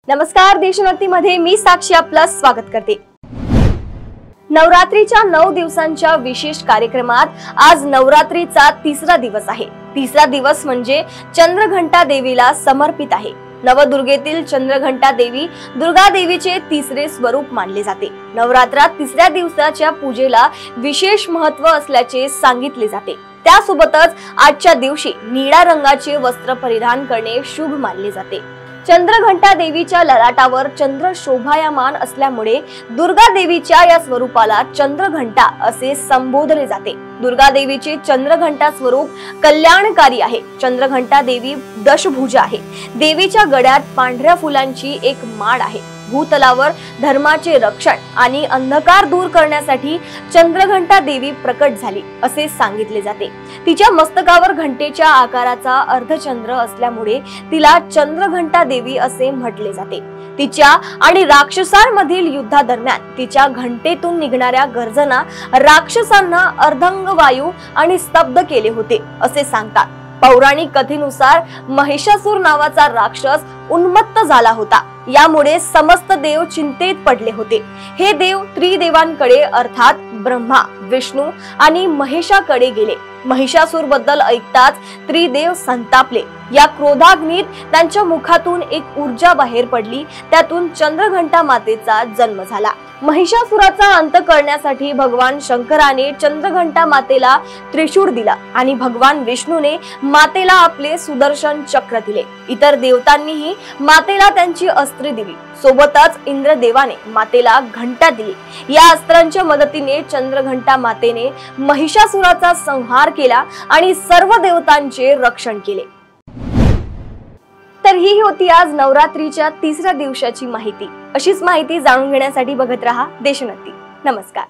नमस्कार, देशोन्नतीमध्ये मी साक्षी आपलं स्वागत करते। नवरात्रीच्या 9 दिवसांच्या विशेष कार्यक्रमात आज नवरात्रीचा तिसरा दिवस आहे। तिसरा दिवस म्हणजे चंद्रघंटा देवीला समर्पित आहे। नवदुर्गेतील चंद्रघंटा देवी दुर्गा देवीचे तिसरे स्वरूप मानले जाते। नवरात्रात तिसऱ्या दिवसाच्या पूजेला विशेष महत्त्व असल्याचे सांगितले जाते। त्यासोबतच आजच्या दिवशी निळ्या रंगाचे वस्त्र परिधान करणे शुभ मानले जाते। चंद्रघंटा देवीच्या ललाटावर चंद्र शोभायमान असल्यामुळे दुर्गा देवीच्या या स्वरूपाला चंद्रघंटा असे संबोधले जाते। दुर्गा देवीचे चंद्रघंटा स्वरूप कल्याणकारी आहे। चंद्रघंटा देवी दशभुजा आहे। देवीच्या गळ्यात पांढऱ्या फुलांची एक माळ आहे। भूतलावर धर्माचे रक्षण आणि अंधकार दूर करण्यासाठी चंद्रघंटा देवी प्रकट झाली असे सांगितले जाते। तिच्या मस्तकावर घंटेच्या आकाराचा अर्धचंद्र असल्यामुळे तिला चंद्रघंटा देवी असे म्हटले जाते। तिच्या आणि राक्षसांमधील युद्धादरम्यान तिच्या घंटेतून निघणाऱ्या गर्जना राक्षसांना अर्धंग वायू आणि स्तब्ध केले होते असे सांगतात। पौराणिक कथेनुसार महिषासूर नावाचा राक्षस उन्मत्त झाला होता। यामुळे समस्त देव चिंतेत पडले होते। हे देव त्रिदेवांकडे अर्थात ब्रह्मा, विष्णू आणि महेशाकडे गेले। महिषासूर बद्दल ऐकताच त्रिदेव संतापले। या क्रोधाग्नीत त्यांच्या मुखातून एक ऊर्जा बाहेर पडली। त्यातून चंद्रघंटा मातेचा जन्म झाला। महिषासुराचा अंत करण्यासाठी भगवान शंकराने चंद्रघंटा मातेला त्रिशूळ दिला आणि भगवान विष्णूने मातेला आपले सुदर्शन चक्र दिले। इतर देवतांनीही मातेला त्यांची अस्त्रे दिली। सोबतच इंद्रदेवाने मातेला घंटा दिली। या अस्त्रांच्या मदतीने चंद्रघंटा मातेने महिषासुराचा संहार केला आणि सर्व देवतांचे रक्षण केले। तर ही होती आज नवरात्रीच्या तिसऱ्या दिवसाची माहिती। अशीच माहिती जाणून घेण्यासाठी बघत रहा देशोन्नती। नमस्कार।